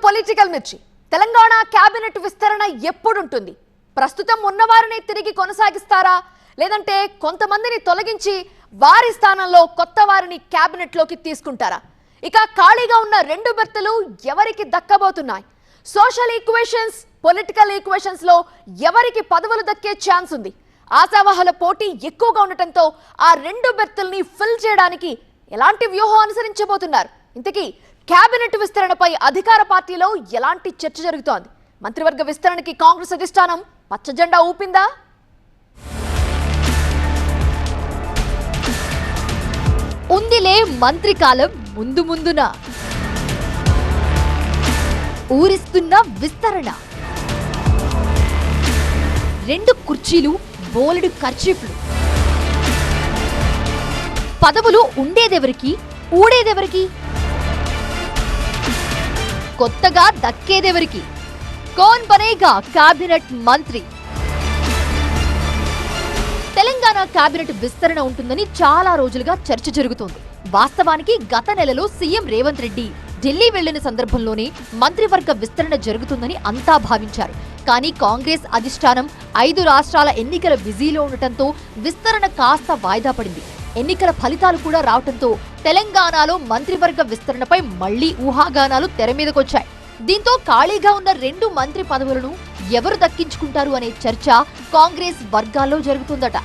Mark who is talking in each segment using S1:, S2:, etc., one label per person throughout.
S1: Political మిర్చి Telangana cabinet విస్తరణ ఎప్పుడుంటుంది? ప్రస్తుతం ఉన్నవారిని తిరిగి కొనసాగిస్తారా, లేదంటే కొంతమందిని తొలగించి వారి స్థానంలో కొత్త వారిని కేబినెట్ లోకి తీసుకుంటారా? ఇక ఖాళీగా ఉన్న రెండు బెర్తులు ఎవరికి దక్కబోతున్నాయి? సోషల్ ఈక్వేషన్స్, పొలిటికల్ ఈక్వేషన్స్ లో ఎవరికి పదవులు దక్కే ఛాన్స్ ఉంది? ఆశావహుల పోటీ ఎక్కువగా ఉండటంతో ఆ రెండు బెర్తుల్ని ఫిల్ చేయడానికి ఎలాంటి వ్యూహం అనుసరించబోతున్నారు? ఇంతకీ కేబినెట్ విస్తరణపై అధికార పార్టీలో ఎలాంటి చర్చ జరుగుతోంది? మంత్రివర్గ విస్తరణకి కాంగ్రెస్ అధిష్టానం పచ్చ జెండా ఊపిందా? ఉందిలే మంత్రి కాలం ముందు ముందున ఊరిస్తున్న విస్తరణ. రెండు కుర్చీలు, బోలెడు ఖర్చీఫ్లు. పదవులు ఉండేదెవరికి, ఊడేదెవరికి, కొత్తగా దక్కేదెవరికి? కౌన్ బనేగా కేబినెట్ మంత్రి? తెలంగాణ కేబినెట్ విస్తరణ ఉంటుందని చాలా రోజులుగా చర్చ జరుగుతోంది. వాస్తవానికి గత నెలలో సీఎం రేవంత్ రెడ్డి ఢిల్లీ వెళ్లిన సందర్భంలోనే మంత్రివర్గ విస్తరణ జరుగుతుందని అంతా భావించారు. కానీ కాంగ్రెస్ అధిష్టానం 5 రాష్ట్రాల ఎన్నికల బిజీలో ఉండటంతో విస్తరణ కాస్త వాయిదా పడింది. ఎన్నికల ఫలితాలు కూడా రావడంతో తెలంగాణలో మంత్రివర్గ విస్తరణపై మళ్లీ ఊహాగానాలు తెర మీదకొచ్చాయి. దీంతో ఖాళీగా ఉన్న 2 మంత్రి పదవులను ఎవరు దక్కించుకుంటారు అనే చర్చ కాంగ్రెస్ వర్గాల్లో జరుగుతుందట.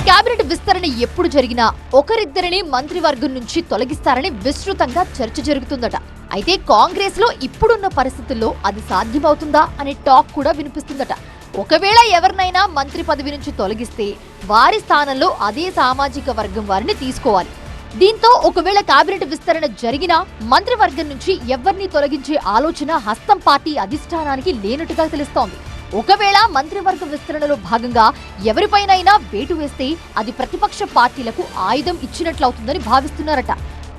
S1: కేబినెట్ విస్తరణ ఎప్పుడు జరిగినా ఒకరిద్దరిని మంత్రివర్గం నుంచి తొలగిస్తారని విస్తృతంగా చర్చ జరుగుతుందట. అయితే కాంగ్రెస్ లో ఇప్పుడున్న పరిస్థితుల్లో అది సాధ్యమవుతుందా అనే టాక్ కూడా వినిపిస్తుందట. ఒకవేళ ఎవరినైనా మంత్రి పదవి నుంచి తొలగిస్తే వారి స్థానంలో అదే సామాజిక వర్గం వారిని తీసుకోవాలి. దీంతో ఒకవేళ కేబినెట్ విస్తరణ జరిగినా మంత్రివర్గం నుంచి ఎవరిని తొలగించే ఆలోచన హస్తం పార్టీ అధిష్టానానికి లేనట్టుగా తెలుస్తోంది. ఒకవేళ మంత్రివర్గ విస్తరణలో భాగంగా ఎవరిపైనైనా వేటు వేస్తే అది ప్రతిపక్ష పార్టీలకు ఆయుధం ఇచ్చినట్లవుతుందని భావిస్తున్నారట.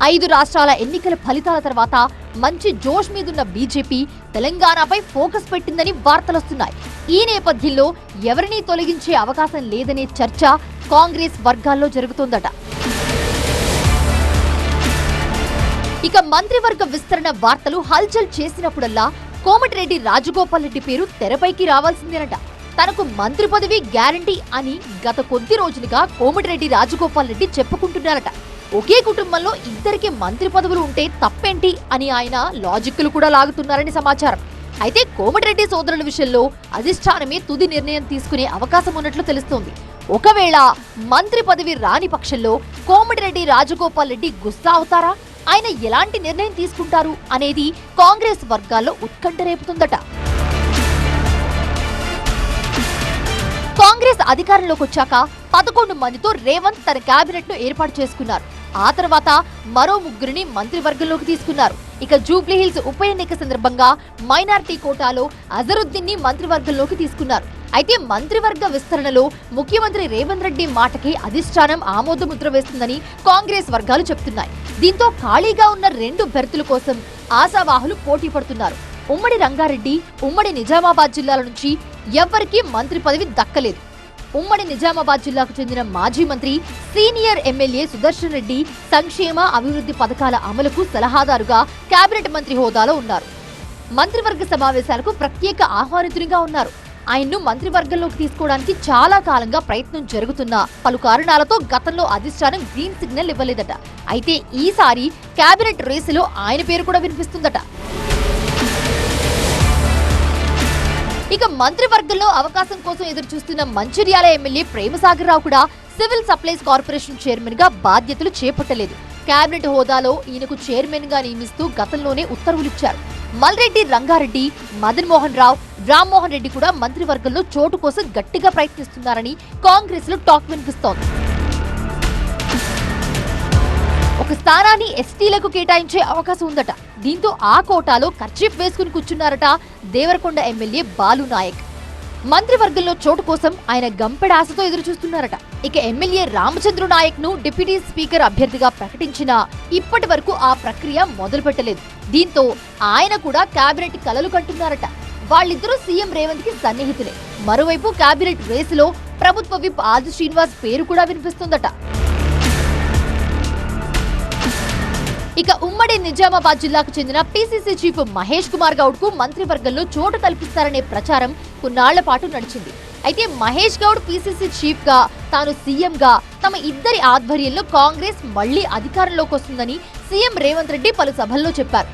S1: 5 రాష్ట్రాల ఎన్నికల ఫలితాల తర్వాత మంచి జోష్ మీదున్న బీజేపీ తెలంగాణపై ఫోకస్ పెట్టిందని వార్తలొస్తున్నాయి. ఈ నేపథ్యంలో ఎవరినీ తొలగించే అవకాశం లేదనే చర్చ కాంగ్రెస్ వర్గాల్లో జరుగుతోందట. ఇక మంత్రివర్గ విస్తరణ వార్తలు హల్చల్ చేసినప్పుడల్లా కోమటిరెడ్డి రాజగోపాల్ రెడ్డి పేరు తెరపైకి రావాల్సిందేనట. తనకు మంత్రి పదవి గ్యారంటీ అని గత కొద్ది రోజులుగా కోమటిరెడ్డి రాజగోపాల్ రెడ్డి చెప్పుకుంటున్నారట. ఒకే కుటుంబంలో ఇద్దరికి మంత్రి పదవులు ఉంటే తప్పేంటి అని ఆయన లాజిక్లు కూడా లాగుతున్నారని సమాచారం. అయితే కోమటిరెడ్డి సోదరుల విషయంలో అధిష్టానమే తుది నిర్ణయం తీసుకునే అవకాశం ఉన్నట్లు తెలుస్తోంది. ఒకవేళ మంత్రి పదవి రాని పక్షంలో కోమటిరెడ్డి రాజగోపాల్ రెడ్డి గుస్సా అవుతారా? ఆయన ఎలాంటి నిర్ణయం తీసుకుంటారు అనేది కాంగ్రెస్ వర్గాల్లో ఉత్కంఠ రేపుతుందట. కాంగ్రెస్ అధికారంలోకి వచ్చాక 11 మందితో రేవంత్ తన కేబినెట్ ను ఏర్పాటు చేసుకున్నారు. ఆ తర్వాత మరో 3 మంత్రివర్గంలోకి తీసుకున్నారు. ఇక జూబ్లీహిల్స్ ఉప ఎన్నిక సందర్భంగా మైనారిటీ కోటాలో అజరుద్దీన్ ని మంత్రివర్గంలోకి తీసుకున్నారు. అయితే మంత్రివర్గ విస్తరణలో ముఖ్యమంత్రి రేవంత్ రెడ్డి మాటకి అధిష్టానం ఆమోదముద్ర వేస్తుందని కాంగ్రెస్ వర్గాలు చెప్తున్నాయి. దీంతో ఖాళీగా ఉన్న 2 బెర్తుల కోసం ఆశావాహులు పోటీ పడుతున్నారు. ఉమ్మడి రంగారెడ్డి, ఉమ్మడి నిజామాబాద్ జిల్లాల నుంచి ఎవ్వరికీ మంత్రి పదవి దక్కలేదు. ఉమ్మడి నిజామాబాద్ జిల్లాకు చెందిన మాజీ మంత్రి, సీనియర్ ఎమ్మెల్యే సుదర్శన్ రెడ్డి సంక్షేమ అభివృద్ధి పథకాల అమలుకు సలహాదారుగా కేబినెట్ మంత్రి హోదాలో ఉన్నారు. మంత్రివర్గ సమావేశాలకు ప్రత్యేక ఆహ్వానితునిగా ఉన్నారు. ఆయన్ను మంత్రివర్గంలోకి తీసుకోవడానికి చాలా కాలంగా ప్రయత్నం జరుగుతున్నా పలు కారణాలతో గతంలో అధిష్టానం గ్రీన్ సిగ్నల్ ఇవ్వలేదట. అయితే ఈసారి కేబినెట్ రేసులో ఆయన పేరు కూడా వినిపిస్తుందట. ఇక మంత్రివర్గంలో అవకాశం కోసం ఎదురు చూస్తున్న మంచిర్యాల ఎమ్మెల్యే ప్రేమసాగర్ రావు కూడా సివిల్ సప్లైస్ కార్పొరేషన్ చైర్మన్ గా బాధ్యతలు చేపట్టలేదు. కేబినెట్ హోదాలో ఈయనకు చైర్మన్ గా నియమిస్తూ గతంలోనే ఉత్తర్వులిచ్చారు. మల్రెడ్డి రంగారెడ్డి, మదన్ మోహన్ రావు, రామ్మోహన్ రెడ్డి కూడా మంత్రివర్గంలో చోటు కోసం గట్టిగా ప్రయత్నిస్తున్నారని కాంగ్రెస్ లో టాక్ వినిపిస్తోంది. ఒక స్థానాన్ని ఎస్టీలకు కేటాయించే అవకాశం ఉందట. దీంతో ఆ కోటాలో కర్చీఫ్ వేసుకుని కూర్చున్నారట దేవరకొండ ఎమ్మెల్యే బాలు నాయక్. మంత్రివర్గంలో చోటు కోసం ఆయన గంపెడాశతో ఎదురు చూస్తున్నారట. ఇక ఎమ్మెల్యే రామచంద్ర నాయక్ ను డిప్యూటీ స్పీకర్ అభ్యర్థిగా ప్రకటించినా ఇప్పటి వరకు ఆ ప్రక్రియ మొదలు పెట్టలేదు. దీంతో ఆయన కూడా కేబినెట్ కలలు కంటున్నారట. వాళ్ళిద్దరూ సీఎం రేవంత్ కి సన్నిహితులే. మరోవైపు కేబినెట్ రేసులో ప్రభుత్వ విప్ ఆది శ్రీనివాస్ పేరు కూడా వినిపిస్తుందట. ఇక ఉమ్మడి నిజామాబాద్ జిల్లాకు చెందిన పిసిసి చీఫ్ మహేష్ కుమార్ గౌడ్ కు మంత్రివర్గంలో చోటు కల్పిస్తారనే ప్రచారం కొన్నాళ్ల పాటు నడిచింది. అయితే మహేష్ గౌడ్ పిసిసి చీఫ్ గా, తాను సీఎం గా తమ ఇద్దరి ఆధ్వర్యంలో కాంగ్రెస్ మళ్లీ అధికారంలోకి వస్తుందని సీఎం రేవంత్ రెడ్డి పలు సభల్లో చెప్పారు.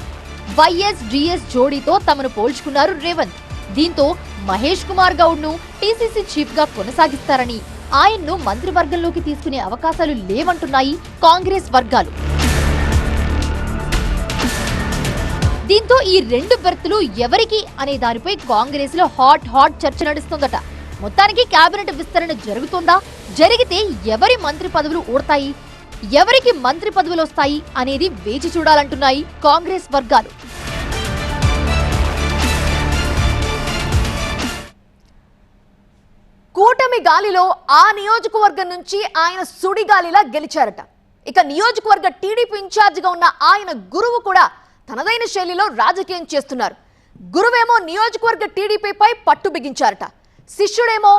S1: వైఎస్ డిఎస్ జోడీతో తమను పోల్చుకున్నారు రేవంత్. దీంతో మహేష్ కుమార్ గౌడ్ ను పిసిసి చీఫ్ గా కొనసాగిస్తారని, ఆయన్ను మంత్రివర్గంలోకి తీసుకునే అవకాశాలు లేవంటున్నాయి కాంగ్రెస్ వర్గాలు. దీంతో ఈ రెండు బెర్తులు ఎవరికి అనే దానిపై కాంగ్రెస్ లో హాట్ చర్చ నడుస్తోందట. మొత్తానికి కేబినెట్ విస్తరణ జరుగుతోందా, జరిగితే ఎవరి మంత్రి పదవులు ఊడతాయి, ఎవరికి మంత్రి పదవులు వస్తాయి అనేది వేచి చూడాలంటున్నాయి కాంగ్రెస్ వర్గాలు.
S2: కూటమి గాలిలో ఆ నియోజకవర్గం నుంచి ఆయన సుడిగాలిలా గెలిచారట. ఇక నియోజకవర్గ టీడీపీ ఇన్ఛార్జిగా ఉన్న ఆయన గురువు కూడా తనదైన శైలిలో రాజకీయం చేస్తున్నారు. గురువేమో నియోజకవర్గ టీడీపీపై పట్టు బిగించారట. శిష్యుడేమో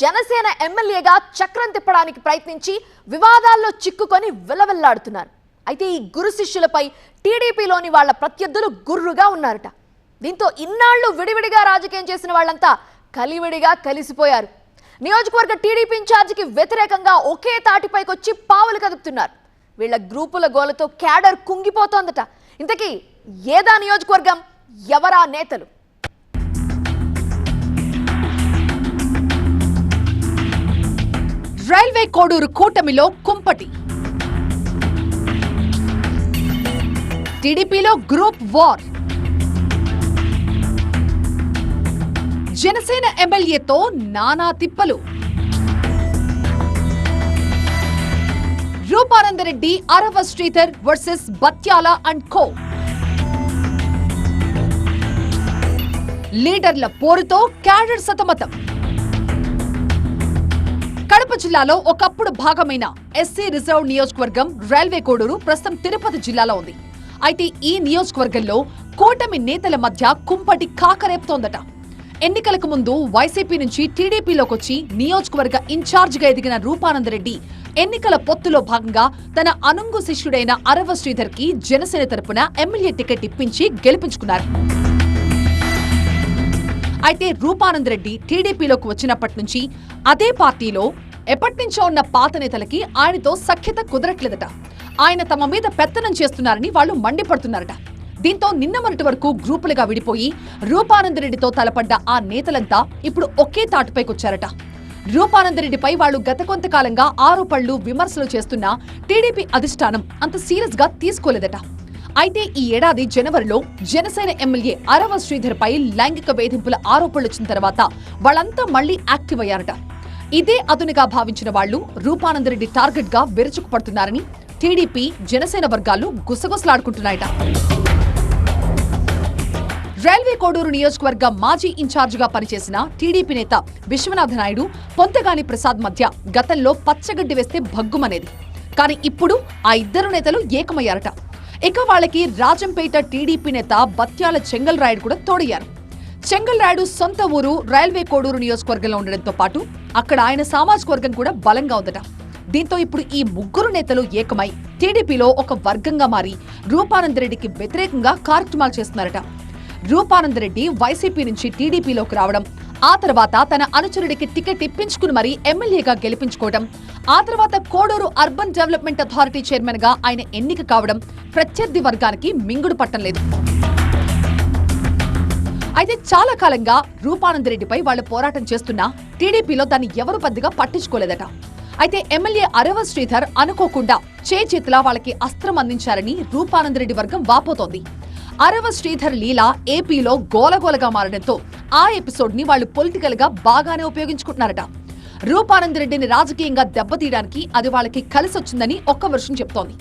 S2: జనసేన ఎమ్మెల్యేగా చక్రం తిప్పడానికి ప్రయత్నించి వివాదాల్లో చిక్కుకొని వెలవెల్లాడుతున్నారు. అయితే ఈ గురు శిష్యులపై టీడీపీలోని వాళ్ల ప్రత్యర్థులు గుర్రుగా ఉన్నారట. దీంతో ఇన్నాళ్లు విడివిడిగా రాజకీయం చేసిన వాళ్ళంతా కలివిడిగా కలిసిపోయారు. నియోజకవర్గ టీడీపీ ఇన్ఛార్జికి వ్యతిరేకంగా ఒకే తాటిపైకొచ్చి పావులు కదుపుతున్నారు. వీళ్ల గ్రూపుల గోలతో క్యాడర్ కుంగిపోతోందట. ఇంతకీ ఏదా నియోజకవర్గం, ఎవరా నేతలు?
S3: రైల్వే కోడూరు కూటమిలో కుంపటి, టీడీపీలో గ్రూప్ వార్, జనసేన ఎమ్మెల్యేతో నానా తిప్పలు, Rupananda Reddy Arava Sridhar versus Batyala and co, లీడర్ల పోరుతో క్యాడర్ సతమతం. కడప జిల్లాలో ఒకప్పుడు భాగమైన ఎస్సీ రిజర్వ్ నియోజకవర్గం రైల్వే కోడూరు ప్రస్తుతం తిరుపతి జిల్లాలో ఉంది. అయితే ఈ నియోజకవర్గంలో కూటమి నేతల మధ్య కుంపటి కాకరేపుతోందట. ఎన్నికలకు ముందు వైసీపీ నుంచి టీడీపీలోకి వచ్చి నియోజకవర్గ ఇన్ఛార్జిగా ఎదిగిన రూపానందరెడ్డి ఎన్నికల పొత్తులో భాగంగా తన అనుంగు శిష్యుడైన అరవ శ్రీధర్ కి జనసేన తరపున ఎమ్మెల్యే టికెట్ ఇప్పించి గెలిపించుకున్నారు. అయితే రూపానందరెడ్డి టీడీపీలోకి వచ్చినప్పటి నుంచి అదే పార్టీలో ఎప్పటినుంచో ఉన్న పాత నేతలకి ఆయనతో సఖ్యత కుదరట్లేదట. ఆయన తమ మీద పెత్తనం చేస్తున్నారని వాళ్లు మండిపడుతున్నారట. దీంతో నిన్న మొన్నటి వరకు గ్రూపులుగా విడిపోయి రూపానందరెడ్డితో తలపడ్డ ఆ నేతలంతా ఇప్పుడు ఒకే తాటుపైకొచ్చారట. రూపానందరెడ్డిపై వాళ్లు గత కొంతకాలంగా ఆరోపణలు, విమర్శలు చేస్తున్నా టీడీపీ అధిష్టానం అంత సీరియస్ గా తీసుకోలేదట. అయితే ఈ ఏడాది జనవరిలో జనసేన ఎమ్మెల్యే అరవ శ్రీధర్ పై లైంగిక వేధింపుల ఆరోపణలు వచ్చిన తర్వాత వాళ్ళంతా మళ్లీ యాక్టివ్ అయ్యారట. ఇదే అదునుగా భావించిన వాళ్లు రూపానందరెడ్డి టార్గెట్ గా విరుచుకుపడుతున్నారని టీడీపీ, జనసేన వర్గాలు గుసగుసలాడుకుంటున్నాయట. రైల్వే కోడూరు నియోజకవర్గ మాజీ ఇన్ఛార్జిగా పనిచేసిన టీడీపీ నేత విశ్వనాథ నాయుడు, పొంతగాని ప్రసాద్ మధ్య గతంలో పచ్చగడ్డి వేస్తే భగ్గుమనేది. కానీ ఇప్పుడు ఆ ఇద్దరు నేతలు ఏకమయ్యారట. ఇక వాళ్ళకి రాజంపేట టీడీపీ నేత బత్యాల చెంగల్ రాయుడు కూడా తోడయ్యారు. చెంగల్ రాయుడు సొంత ఊరు రైల్వే కోడూరు నియోజకవర్గంలో ఉండడంతో పాటు అక్కడ ఆయన సామాజిక వర్గం కూడా బలంగా ఉందట. దీంతో ఇప్పుడు ఈ ముగ్గురు నేతలు ఏకమై టీడీపీలో ఒక వర్గంగా మారి రూపానందరెడ్డికి వ్యతిరేకంగా కార్యక్రమాలు చేస్తున్నారట. రూపానందరెడ్డి వైసీపీ నుంచి టీడీపీలోకి రావడం, ఆ తర్వాత తన అనుచరుడికి టికెట్ ఇప్పించుకుని మరీ ఎమ్మెల్యేగా గెలిపించుకోవడం, ఆ తర్వాత Koduru urban development authority chairman గా ఆయన ఎన్నిక కావడం ప్రత్యర్థి వర్గానికి మింగుడు పట్టం లేదు. అయితే చాలా కాలంగా రూపానందరెడ్డిపై వాళ్లు పోరాటం చేస్తున్నా టీడీపీలో దాన్ని ఎవరు పెద్దగా పట్టించుకోలేదట. అయితే ఎమ్మెల్యే అరవ శ్రీధర్ అనుకోకుండా చేతిలా వాళ్ళకి అస్త్రం అందించారని రూపానందరెడ్డి వర్గం వాపోతోంది. అరవ శ్రీధర్ లీలా ఏపీలో గోలగోలగా మారడంతో ఆ ఎపిసోడ్ ని వాళ్లు పొలిటికల్ గా బాగానే ఉపయోగించుకుంటున్నారట. రూపానందరెడ్డిని రాజకీయంగా దెబ్బతీయడానికి అది వాళ్ళకి కలిసొచ్చిందని ఒక్క వర్షం చెప్తోంది.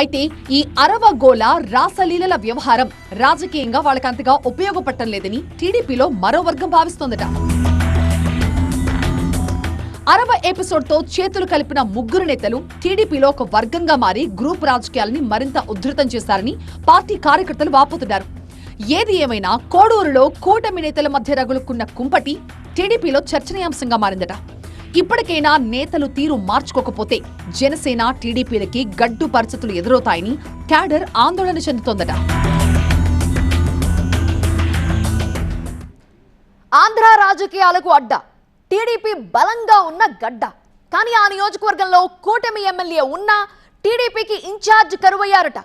S3: అయితే ఈ అరవ గోల, రాసలీలల వ్యవహారం రాజకీయంగా వాళ్ళకంతగా ఉపయోగపడటం లేదని టీడీపీలో మరో వర్గం భావిస్తోందట. అరవ ఎపిసోడ్ తో చేతులు కలిపిన ముగ్గురు నేతలు టీడీపీలో ఒక వర్గంగా మారి గ్రూప్ రాజకీయాలని మరింత ఉధృతం చేశారని పార్టీ కార్యకర్తలు వాపోతున్నారు. ఏది ఏమైనా కోడూరులో కూటమి నేతల మధ్య రగులుకున్న కుంపటి టీడీపీలో చర్చనీయాంశంగా మారిందట. ఇప్పటికైనా నేతలు తీరు మార్చుకోకపోతే జనసేన టీడీపీలకి గడ్డు పరిస్థితులు ఎదురవుతాయని క్యాడర్ ఆందోళన చెందుతోందట.
S2: ఆంధ్ర రాజకీయాలకు అడ్డ టీడీపీ బలంగా ఉన్న గడ్డ. కానీ ఆ నియోజకవర్గంలో కూటమి ఎమ్మెల్యే ఉన్నా టీడీపీకి ఇన్ఛార్జ్ కరువయ్యారట.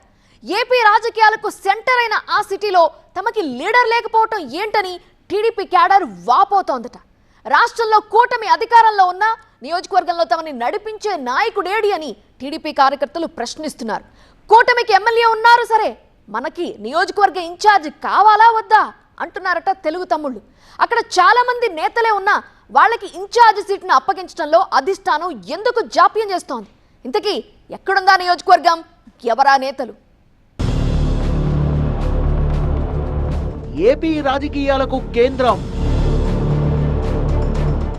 S2: ఏపీ రాజకీయాలకు సెంటర్ అయిన ఆ సిటీలో తమకి లీడర్ లేకపోవటం ఏంటని టీడీపీ క్యాడర్ వాపోతోందట. రాష్ట్రంలో కూటమి అధికారంలో ఉన్న నియోజకవర్గంలో తమని నడిపించే నాయకుడేడి అని టీడీపీ కార్యకర్తలు ప్రశ్నిస్తున్నారు. కూటమికి ఎమ్మెల్యే ఉన్నారు సరే, మనకి నియోజకవర్గ ఇన్ఛార్జ్ కావాలా వద్దా అంటున్నారట తెలుగు తమ్ముళ్ళు. అక్కడ చాలా మంది నేతలే ఉన్నా వాళ్ళకి ఇన్ఛార్జ్ సీట్ను అప్పగించడంలో అధిష్టానం ఎందుకు జాప్యం చేస్తోంది? ఇంతకీ ఎక్కడుందా నియోజకవర్గం, ఎవరా నేతలు?
S4: ఏపీ రాజకీయాలకు కేంద్రం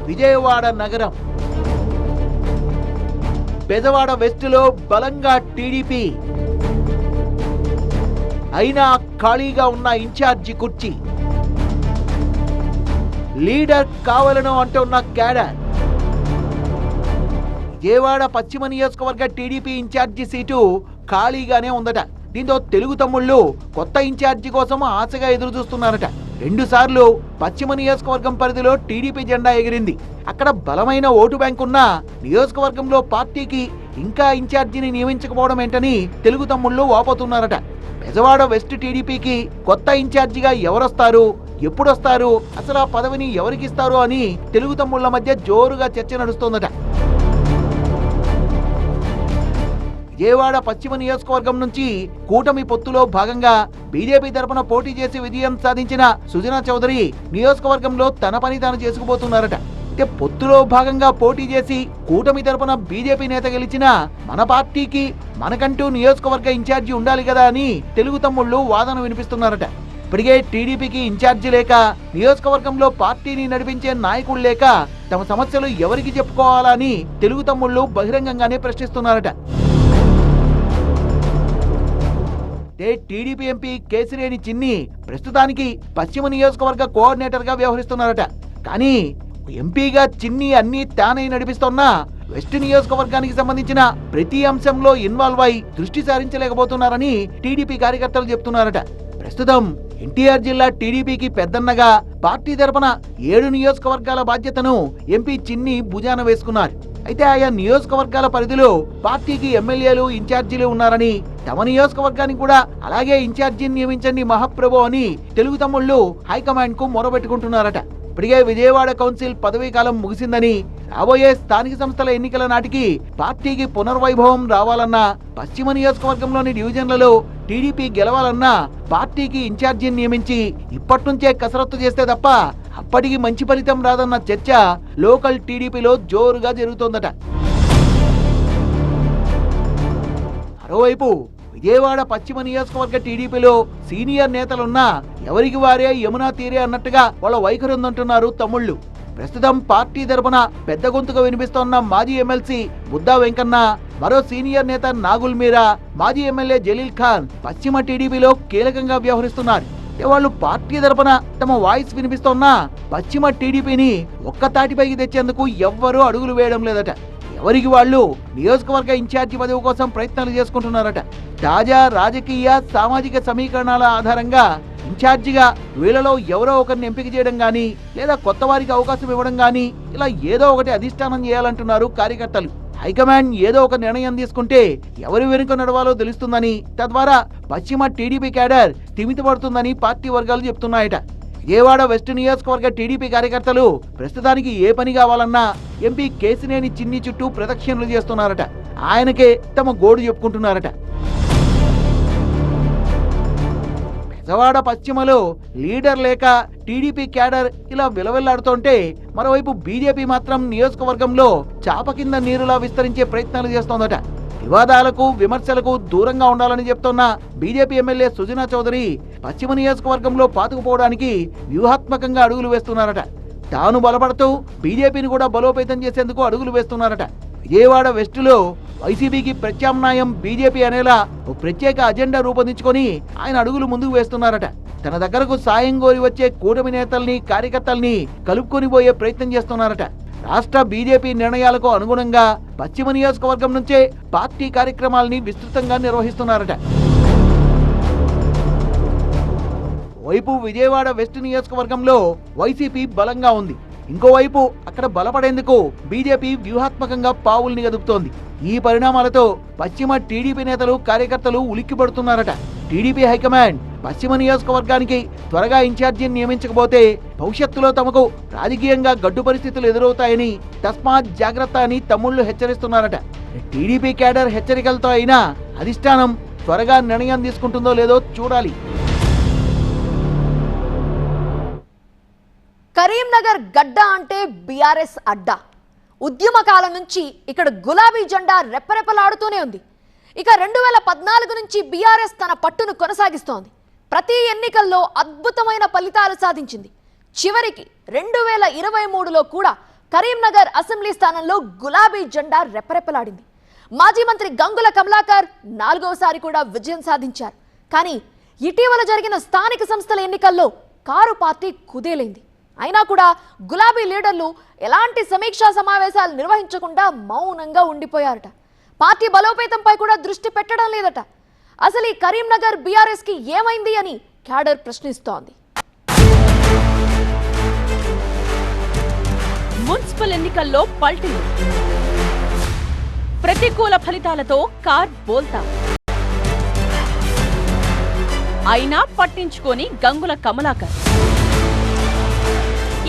S4: విజయవాడ నగరం. బెజవాడ వెస్టులో బలంగా టీడీపీ, అయినా ఖాళీగా ఉన్న ఇన్ఛార్జి కుర్చీ. లీడర్ కావాలను అంటున్న క్యాడర్. విజయవాడ పశ్చిమ నియోజకవర్గ టీడీపీ ఇన్ఛార్జి సీటు ఖాళీగానే ఉందట. దీంతో తెలుగు తమ్ముళ్ళు కొత్త ఇన్ఛార్జి కోసం ఆశగా ఎదురు చూస్తున్నారట. 2 సార్లు పశ్చిమ నియోజకవర్గం పరిధిలో టీడీపీ జెండా ఎగిరింది. అక్కడ బలమైన ఓటు బ్యాంక్ ఉన్న నియోజకవర్గంలో పార్టీకి ఇంకా ఇన్ఛార్జిని నియమించకపోవడం ఏంటని తెలుగు తమ్ముళ్ళు వాపోతున్నారట. బెజవాడ వెస్ట్ టీడీపీకి కొత్త ఇన్ఛార్జిగా ఎవరొస్తారు, ఎప్పుడొస్తారు, అసలు ఆ పదవిని ఎవరికిస్తారు అని తెలుగు తమ్ముళ్ల మధ్య జోరుగా చర్చ నడుస్తోందట. విజయవాడ పశ్చిమ నియోజకవర్గం నుంచి కూటమి పొత్తులో భాగంగా బీజేపీ తరపున పోటీ చేసి విజయం సాధించిన సుజనా చౌదరి నియోజకవర్గంలో తన పని తాను చేసుకుపోతున్నారట. అయితే పొత్తులో భాగంగా పోటీ చేసి కూటమి తరపున బీజేపీ నేత గెలిచిన మన పార్టీకి మనకంటూ నియోజకవర్గ ఇన్ఛార్జి ఉండాలి కదా అని తెలుగు తమ్ముళ్ళు వాదన వినిపిస్తున్నారట. ఇప్పటికే టీడీపీకి ఇన్ఛార్జి లేక, నియోజకవర్గంలో పార్టీని నడిపించే నాయకుడు లేక తమ సమస్యలు ఎవరికి చెప్పుకోవాలా అని తెలుగు తమ్ముళ్ళు బహిరంగంగానే ప్రశ్నిస్తున్నారట. టీడీపీ ఎంపీ కేసినేని చిన్ని ప్రస్తుతానికి పశ్చిమ నియోజకవర్గ కోఆర్డినేటర్ గా వ్యవహరిస్తున్నారట. కానీ ఎంపీగా చిన్ని అన్ని తానై నడిపిస్తున్నా వెస్ట్ నియోజకవర్గానికి సంబంధించిన ప్రతి అంశంలో ఇన్వాల్వ్ అయి దృష్టి సారించలేకపోతున్నారని టీడీపీ కార్యకర్తలు చెప్తున్నారట. ప్రస్తుతం ఎన్టీఆర్ జిల్లా టీడీపీకి పెద్దన్నగా పార్టీ తరపున 7 నియోజకవర్గాల బాధ్యతను ఎంపీ చిన్ని భుజాన వేసుకున్నారు. అయితే ఆయా నియోజకవర్గాల పరిధిలో పార్టీకి ఎమ్మెల్యేలు, ఇన్ఛార్జీలు ఉన్నారని, తమ నియోజకవర్గానికి కూడా అలాగే ఇన్ఛార్జిని నియమించండి మహాప్రభు అని తెలుగు తమ్ముళ్ళు హైకమాండ్ కు మొరబెట్టుకుంటున్నారట. ఇప్పటికే విజయవాడ కౌన్సిల్ పదవీ కాలం ముగిసిందని, రాబోయే స్థానిక సంస్థల ఎన్నికల నాటికి పార్టీకి పునర్వైభవం రావాలన్నా, పశ్చిమ నియోజకవర్గంలోని డివిజన్లలో టీడీపీ గెలవాలన్నా పార్టీకి ఇన్ఛార్జిని నియమించి ఇప్పటి నుంచే కసరత్తు చేస్తే తప్ప అప్పటికి మంచి ఫలితం రాదన్న చర్చ లోకల్ టీడీపీలో జోరుగా జరుగుతోందట. మరోవైపు విజయవాడ పశ్చిమ నియోజకవర్గ టీడీపీలో సీనియర్ నేతలున్నా ఎవరికి వారే యమునా తీరే అన్నట్టుగా వాళ్ళ వైఖరి ఉందంటున్నారు తమ్ముళ్ళు. ప్రస్తుతం పార్టీ తరపున పెద్ద గొంతుగా వినిపిస్తోన్న మాజీ ఎమ్మెల్సీ బుద్దా వెంకన్న, మరో సీనియర్ నేత నాగుల్ మీరా, మాజీ ఎమ్మెల్యే జలీల్ ఖాన్ పశ్చిమ టీడీపీలో కీలకంగా వ్యవహరిస్తున్నారు. వాళ్ళు పార్టీ తరపున తమ వాయిస్ వినిపిస్తోన్నా పశ్చిమ టీడీపీని ఒక్క తాటిపైకి తెచ్చేందుకు ఎవ్వరూ అడుగులు వేయడం లేదట. ఎవరికి వాళ్ళు నియోజకవర్గ ఇన్ఛార్జి పదవి కోసం ప్రయత్నాలు చేసుకుంటున్నారట. తాజా రాజకీయ, సామాజిక సమీకరణాల ఆధారంగా ఇన్ఛార్జిగా వీళ్ళలో ఎవరో ఒకరిని ఎంపిక చేయడం గానీ, లేదా కొత్త వారికి అవకాశం ఇవ్వడం గానీ, ఇలా ఏదో ఒకటి అధిష్టానం చేయాలంటున్నారు కార్యకర్తలు. హైకమాండ్ ఏదో ఒక నిర్ణయం తీసుకుంటే ఎవరి వెనుక నడవాలో తెలుస్తుందని, తద్వారా పశ్చిమ టీడీపీ క్యాడర్ స్థిమితపడుతుందని పార్టీ వర్గాలు చెప్తున్నాయట. విజయవాడ వెస్ట్ నియోజకవర్గ టీడీపీ కార్యకర్తలు ప్రస్తుతానికి ఏ పని కావాలన్నా ఎంపీ కేసినేని చిన్ని చుట్టూ ప్రదక్షిణలు చేస్తున్నారట. ఆయనకే తమ గోడు చెప్పుకుంటున్నారట. బెజవాడ పశ్చిమలో లీడర్ లేక టీడీపీ క్యాడర్ ఇలా విలవిల్లాడుతుంటే, మరోవైపు బీజేపీ మాత్రం నియోజకవర్గంలో చాప కింద నీరులా విస్తరించే ప్రయత్నాలు చేస్తోందట. వివాదాలకు, విమర్శలకు దూరంగా ఉండాలని చెప్తున్న బీజేపీ ఎమ్మెల్యే సుజనా చౌదరి పశ్చిమ నియోజకవర్గంలో పాతుకుపోవడానికి వ్యూహాత్మకంగా అడుగులు వేస్తున్నారట. తాను బలపడుతూ బీజేపీని కూడా బలోపేతం చేసేందుకు అడుగులు వేస్తున్నారట. విజయవాడ వెస్టులో వైసీపీకి ప్రత్యామ్నాయం బీజేపీ అనేలా ఓ ప్రత్యేక అజెండా రూపొందించుకొని ఆయన అడుగులు ముందుకు వేస్తున్నారట. తన దగ్గరకు సాయం కోరి వచ్చే కూటమి నేతల్ని, కార్యకర్తల్ని కలుపుకొని పోయే ప్రయత్నం చేస్తున్నారట. రాష్ట్ర బీజేపీ నిర్ణయాలకు అనుగుణంగా పశ్చిమ నియోజకవర్గం నుంచే పార్టీ కార్యక్రమాలని విస్తృతంగా నిర్వహిస్తున్నారట. వైపు విజయవాడ వెస్ట్ నియోజకవర్గంలో వైసీపీ బలంగా ఉంది. ఇంకోవైపు అక్కడ బలపడేందుకు బీజేపీ వ్యూహాత్మకంగా పావుల్ని గదుపుతోంది. ఈ పరిణామాలతో పశ్చిమ టీడీపీ నేతలు కార్యకర్తలు ఉలిక్కిపడుతున్నారట. టీడీపీ హైకమాండ్ పశ్చిమ నియోజకవర్గానికి త్వరగా ఇన్ఛార్జిని నియమించకపోతే భవిష్యత్తులో తమకు రాజకీయంగా గడ్డు పరిస్థితులు ఎదురవుతాయని తస్మాత్ జాగ్రత్త అని తమ్ముళ్లు హెచ్చరిస్తున్నారట. టీడీపీ క్యాడర్ హెచ్చరికలతో అయినా అధిష్టానం త్వరగా నిర్ణయం తీసుకుంటుందో లేదో చూడాలి.
S2: కరీంనగర్ గడ్డ అంటే బీఆర్ఎస్ అడ్డా. ఉద్యమకాలం నుంచి ఇక్కడ గులాబీ జెండా రెప్పరెప్పలాడుతూనే ఉంది. ఇక 2014 నుంచి బీఆర్ఎస్ తన పట్టును కొనసాగిస్తోంది. ప్రతి ఎన్నికల్లో అద్భుతమైన ఫలితాలు సాధించింది. చివరికి 2023లో కూడా కరీంనగర్ అసెంబ్లీ స్థానంలో గులాబీ జెండా రెప్పరెప్పలాడింది. మాజీ మంత్రి గంగుల కమలాకర్ 4వసారి కూడా విజయం సాధించారు. కానీ ఇటీవల జరిగిన స్థానిక సంస్థల ఎన్నికల్లో కారు పార్టీ కుదేలైంది. అయినా కూడా గులాబీ లీడర్లు ఎలాంటి సమీక్షా సమావేశాలు నిర్వహించకుండా మౌనంగా ఉండిపోయారట. పార్టీ బలోపేతంపై కూడా దృష్టి పెట్టడం లేదట. అసలు ఈ కరీంనగర్ బీఆర్ఎస్ కి ఏమైంది అని క్యాడర్ ప్రశ్నిస్తోంది.
S5: మున్సిపల్ ఎన్నికల్లో పల్టీలు, ప్రతికూల ఫలితాలతో కార్ బోల్తా. అయినా పట్టించుకొని గంగుల కమలాకర్.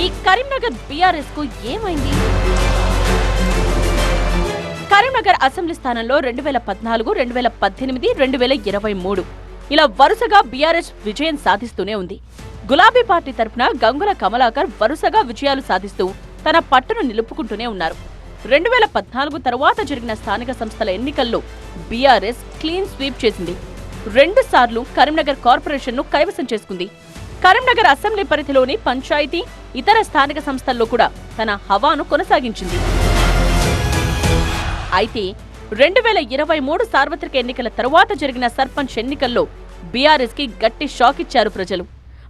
S5: ఈ కరీంనగర్ బీఆర్ఎస్ కు ఏమైంది? కరీంనగర్ అసెంబ్లీ స్థానంలో 2014, 2018, 2023 ఇలా వరుసగా బీఆర్ఎస్ విజయం సాధిస్తూనే ఉంది. గులాబీ పార్టీ తరఫున గంగుల కమలాకర్ వరుసగా విజయాలు సాధిస్తూ తన పట్టును నిలుపుకుంటూనే ఉన్నారు. 2014 తరువాత జరిగిన స్థానిక సంస్థల ఎన్నికల్లో బీఆర్ఎస్ క్లీన్ స్వీప్ చేసింది. 2 సార్లు కరీంనగర్ కార్పొరేషన్ ను కైవసం చేసుకుంది. కరీంనగర్ అసెంబ్లీ పరిధిలోని పంచాయతీ, ఇతర స్థానిక సంస్థల్లో కూడా తన హవాను కొనసాగించింది. అయితే 2023 సార్వత్రిక ఎన్నికల తరువాత జరిగిన సర్పంచ్ ఎన్నికల్లో బీఆర్ఎస్ కి గట్టి షాక్ ఇచ్చారు ప్రజలు.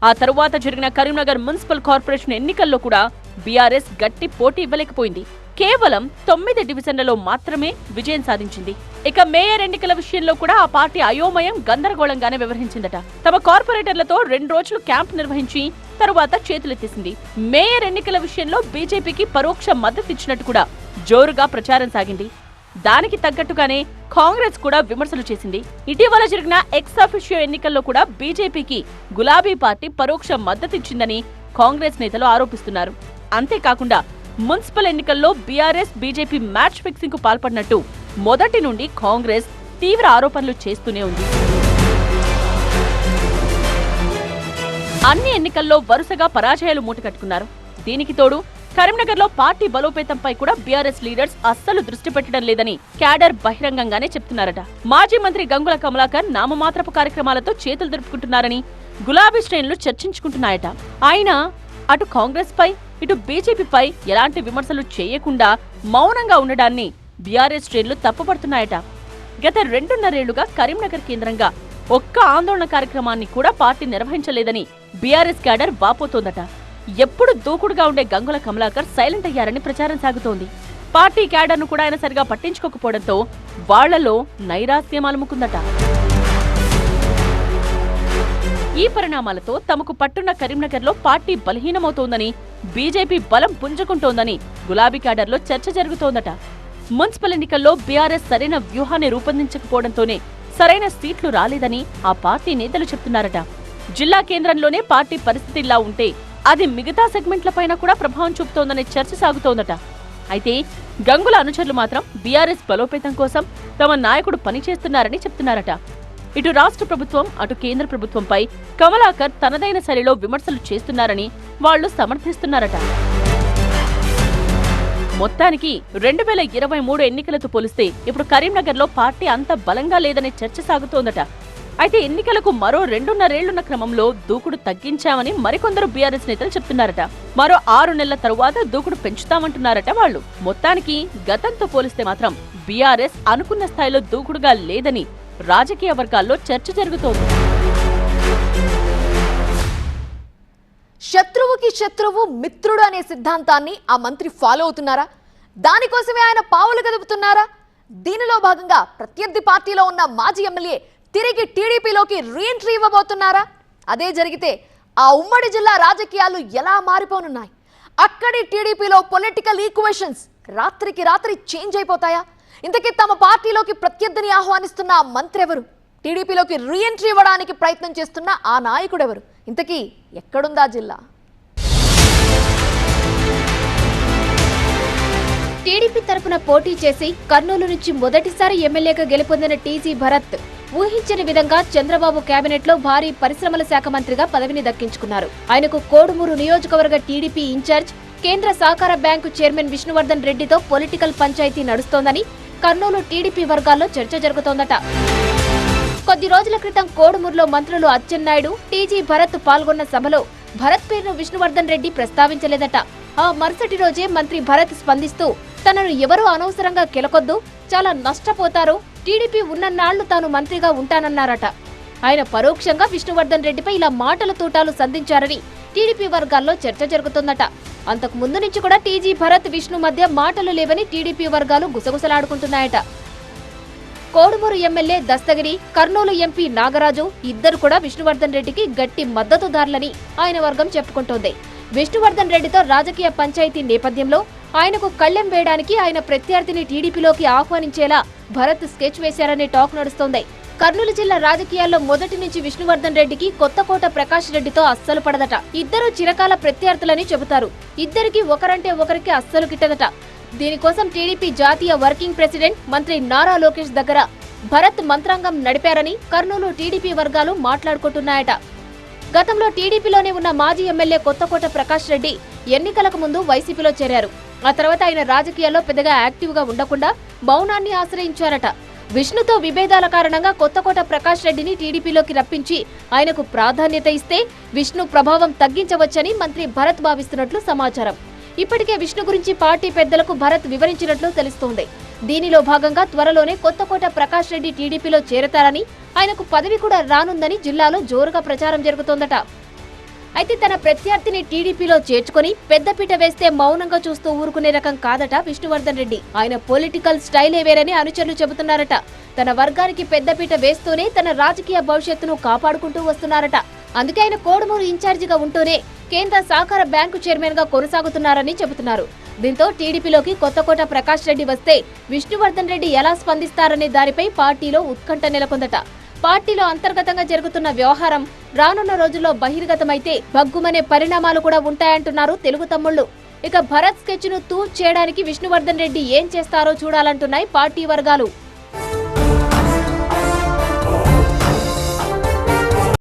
S5: ఆ తరువాత జరిగిన కరీంనగర్ మున్సిపల్ కార్పొరేషన్ ఎన్నికల్లో కూడా బీఆర్ఎస్ గట్టి పోటీ ఇవ్వలేకపోయింది. కేవలం 9 డివిజన్లలో మాత్రమే విజయం సాధించింది. ఇక మేయర్ ఎన్నికల విషయంలో కూడా ఆ పార్టీ అయోమయం, గందరగోళంగానే వ్యవహరించిందట. తమ కార్పొరేటర్లతో 2 రోజులు క్యాంప్ నిర్వహించి తరువాత చేతులెత్తేసింది. మేయర్ ఎన్నికల విషయంలో బీజేపీకి పరోక్ష మద్దతు ఇచ్చినట్టు కూడా జోరుగా ప్రచారం సాగింది. దానికి తగ్గట్టుగానే కాంగ్రెస్ కూడా విమర్శలు చేసింది. ఇటీవల జరిగిన ఎక్స్ అఫిషియో ఎన్నికల్లో కూడా బీజేపీకి గులాబీ పార్టీ పరోక్ష మద్దతిచ్చిందని కాంగ్రెస్ నేతలు ఆరోపిస్తున్నారు. అంతేకాకుండా మున్సిపల్ ఎన్నికల్లో బీఆర్ఎస్, బీజేపీ మ్యాచ్ ఫిక్సింగ్ కు పాల్పడినట్టు మొదటి నుండి కాంగ్రెస్ తీవ్ర ఆరోపణలు చేస్తూనే ఉంది. అన్ని ఎన్నికల్లో వరుసగా పరాజయాలు మూటకట్టుకున్నారు. దీనికి తోడు కరీంనగర్లో పార్టీ బలోపేతంపై కూడా బీఆర్ఎస్ లీడర్స్ అస్సలు దృష్టి పెట్టడం లేదని క్యాడర్ బహిరంగంగానే చెప్తున్నారట. మాజీ మంత్రి గంగుల కమలాకర్ నామమాత్రపు కార్యక్రమాలతో చేతులు దులుపుకుంటున్నారని గులాబీ శ్రేణులు చర్చించుకుంటున్నాయట. ఆయన అటు కాంగ్రెస్ పై, ఇటు బీజేపీపై ఎలాంటి విమర్శలు చేయకుండా మౌనంగా ఉండడాన్ని బీఆర్ఎస్ శ్రేణులు తప్పుపడుతున్నాయట. గత 2.5 ఏళ్లుగా కరీంనగర్ కేంద్రంగా ఒక్క ఆందోళన కార్యక్రమాన్ని కూడా పార్టీ నిర్వహించలేదని బీఆర్ఎస్ క్యాడర్ వాపోతోందట. ఎప్పుడు దూకుడుగా ఉండే గంగుల కమలాకర్ సైలెంట్ అయ్యారని ప్రచారం సాగుతోంది. పార్టీ క్యాడర్ను కూడా ఆయన సరిగా పట్టించుకోకపోవడంతో వాళ్లలో నైరాస్యం అలుముకుందట. ఈ పరిణామాలతో తమకు పట్టున్న కరీంనగర్లో పార్టీ బలహీనమవుతోందని, బీజేపీ బలం పుంజుకుంటోందని గులాబీ క్యాడర్లో చర్చ జరుగుతోందట. మున్సిపల్ ఎన్నికల్లో బీఆర్ఎస్ సరైన వ్యూహాన్ని రూపొందించకపోవడంతోనే సరైన సీట్లు రాలేదని ఆ పార్టీ నేతలు చెప్తున్నారట. జిల్లా కేంద్రంలోనే పార్టీ పరిస్థితి ఇలా ఉంటే అది మిగతా సెగ్మెంట్లపైన కూడా ప్రభావం చూపుతోందనే చర్చ సాగుతోందట. అయితే గంగుల అనుచరులు మాత్రం బీఆర్ఎస్ బలోపేతం కోసం తమ నాయకుడు పనిచేస్తున్నారని చెప్తున్నారట. ఇటు రాష్ట్ర ప్రభుత్వం, అటు కేంద్ర ప్రభుత్వంపై కమలాకర్ తనదైన శైలిలో విమర్శలు చేస్తున్నారని వాళ్లు సమర్థిస్తున్నారట. మొత్తానికి 2023 ఎన్నికలతో పోలిస్తే ఇప్పుడు కరీంనగర్లో పార్టీ అంత బలంగా లేదనే చర్చ సాగుతోందట. అయితే ఎన్నికలకు మరో 2.5 ఏళ్లున్న క్రమంలో దూకుడు తగ్గించామని మరికొందరు బీఆర్ఎస్ నేతలు చెప్తున్నారట. మరో 6 నెలల తరువాత దూకుడు పెంచుతామంటున్నారట వాళ్లు. మొత్తానికి గతంతో పోలిస్తే మాత్రం బీఆర్ఎస్ అనుకున్న స్థాయిలో దూకుడుగా లేదని రాజకీయ వర్గాల్లో చర్చ జరుగుతోంది.
S2: శత్రువుకి శత్రువు మిత్రుడు అనే సిద్ధాంతాన్ని ఆ మంత్రి ఫాలో అవుతున్నారా? దానికోసమే ఆయన పావులు కదుపుతున్నారా? దీనిలో భాగంగా ప్రత్యర్థి పార్టీలో ఉన్న మాజీ ఎమ్మెల్యే తిరిగి టీడీపీలోకి రీఎంట్రీ ఇవ్వబోతున్నారా? అదే జరిగితే ఆ ఉమ్మడి జిల్లా రాజకీయాలు ఎలా మారిపోనున్నాయి? అక్కడి టీడీపీలో పొలిటికల్ ఈక్వేషన్స్ రాత్రికి రాత్రి చేంజ్ అయిపోతాయా? ఇంతకీ తమ పార్టీలోకి ప్రత్యర్థిని ఆహ్వానిస్తున్న ఆ మంత్రి ఎవరు? టీడీపీలోకి రీఎంట్రీ ఇవ్వడానికి ప్రయత్నం చేస్తున్న ఆ నాయకుడు ఎవరు? ఇంతకీ ఎక్కడుందా జిల్లా?
S1: టీడీపీ తరపున పోటీ చేసి కర్నూలు నుంచి మొదటిసారి ఎమ్మెల్యేగా గెలుపొందిన టీజీ భరత్ ఊహించని విధంగా చంద్రబాబు కేబినెట్ లో భారీ పరిశ్రమల శాఖ మంత్రిగా పదవిని దక్కించుకున్నారు. ఆయనకు కోడుమూరు నియోజకవర్గ టీడీపీ ఇన్ఛార్జ్, కేంద్ర సహకార బ్యాంకు చైర్మన్ విష్ణువర్ధన్ రెడ్డితో పొలిటికల్ పంచాయతీ నడుస్తోందని కర్నూలు టీడీపీ వర్గాల్లో చర్చ జరుగుతోందట. కొద్ది రోజుల క్రితం కోడుమూరులో మంత్రులు అచ్చెన్నాయుడు, టీజీ భరత్ పాల్గొన్న సభలో భరత్ పేరును విష్ణువర్ధన్ రెడ్డి ప్రస్తావించలేదట. ఆ మరుసటి రోజే మంత్రి భరత్ స్పందిస్తూ తనను ఎవరూ అనవసరంగా కెలకొద్దు, చాలా నష్టపోతారు, టీడీపీ ఉన్నన్నాళ్లు తాను మంత్రిగా ఉంటానన్నారట. ఆయన పరోక్షంగా విష్ణువర్ధన్ రెడ్డిపై ఇలా మాటల తూటాలు సంధించారని టీడీపీ వర్గాల్లో చర్చ జరుగుతోందట. అంతకు ముందు నుంచి కూడా టీజీ భరత్, విష్ణు మధ్య మాటలు లేవని టీడీపీ వర్గాలు గుసగుసలాడుకుంటున్నాయట. కోడుమూరు ఎమ్మెల్యే దస్తగిరి, కర్నూలు ఎంపీ నాగరాజు ఇద్దరు కూడా విష్ణువర్ధన్ రెడ్డికి గట్టి మద్దతుదారులని ఆయన వర్గం చెప్పుకుంటోంది. విష్ణువర్ధన్ రెడ్డితో రాజకీయ పంచాయతీ నేపథ్యంలో ఆయనకు కళ్లెం వేయడానికి ఆయన ప్రత్యర్థిని టీడీపీలోకి ఆహ్వానించేలా భరత్ స్కెచ్ వేశారనే టాక్ నడుస్తోంది. కర్నూలు జిల్లా రాజకీయాల్లో మొదటి నుంచి విష్ణువర్ధన్ రెడ్డికి కొత్తకోట ప్రకాష్ రెడ్డితో అస్సలు పడదట. ఇద్దరు చిరకాల ప్రత్యర్థులని చెబుతారు. ఇద్దరికి ఒకరంటే ఒకరికి అస్సలు గిట్టదట. దీనికోసం టీడీపీ జాతీయ వర్కింగ్ ప్రెసిడెంట్ మంత్రి నారా లోకేష్ దగ్గర భరత్ మంత్రాంగం నడిపారని కర్నూలు టీడీపీ వర్గాలు మాట్లాడుకుంటున్నాయట. గతంలో టీడీపీలోనే ఉన్న మాజీ ఎమ్మెల్యే కొత్తకోట ప్రకాష్ రెడ్డి ఎన్నికలకు ముందు వైసీపీలో చేరారు. ఆ తర్వాత ఆయన రాజకీయాల్లో పెద్దగా యాక్టివ్ గా ఉండకుండా మౌనాన్ని ఆశ్రయించారట. విష్ణుతో విభేదాల కారణంగా కొత్తకోట ప్రకాష్ రెడ్డిని టీడీపీలోకి రప్పించి ఆయనకు ప్రాధాన్యత ఇస్తే విష్ణు ప్రభావం తగ్గించవచ్చని మంత్రి భరత్ భావిస్తున్నట్లు సమాచారం. ఇప్పటికే విష్ణు గురించి పార్టీ పెద్దలకు భరత్ వివరించినట్లు తెలుస్తోంది. దీనిలో భాగంగా త్వరలోనే కొత్తకోట ప్రకాష్ రెడ్డి టీడీపీలో చేరతారని, ఆయనకు పదవి కూడా రానుందని జిల్లాలో జోరుగా ప్రచారం జరుగుతోందట. అయితే తన ప్రత్యర్థిని టీడీపీలో చేర్చుకుని పెద్దపీట వేస్తే మౌనంగా చూస్తూ ఊరుకునే రకం కాదట విష్ణువర్ధన్ రెడ్డి. ఆయన పొలిటికల్ స్టైలే వేరని అనుచరులు చెబుతున్నారట. తన వర్గానికి పెద్దపీట వేస్తూనే తన రాజకీయ భవిష్యత్తును కాపాడుకుంటూ వస్తున్నారట. అందుకే ఆయన కోడుమూరు ఇన్ఛార్జిగా ఉంటూనే కేంద్ర సహకార బ్యాంకు చైర్మన్ గా కొనసాగుతున్నారని చెబుతున్నారు. దీంతో టీడీపీలోకి కొత్తకోట ప్రకాష్ రెడ్డి వస్తే విష్ణువర్ధన్ రెడ్డి ఎలా స్పందిస్తారనే దానిపై పార్టీలో ఉత్కంఠ నెలకొందట. పార్టీలో అంతర్గతంగా జరుగుతున్న వ్యవహారం రానున్న రోజుల్లో బహిర్గతమైతే భగ్గుమనే పరిణామాలు కూడా ఉంటాయంటున్నారు తెలుగు తమ్ముళ్లు. ఇక భరత్ స్కెచ్ ను తూచ్ చేయడానికి విష్ణువర్ధన్ రెడ్డి ఏం చేస్తారో చూడాలంటున్నాయి పార్టీ వర్గాలు.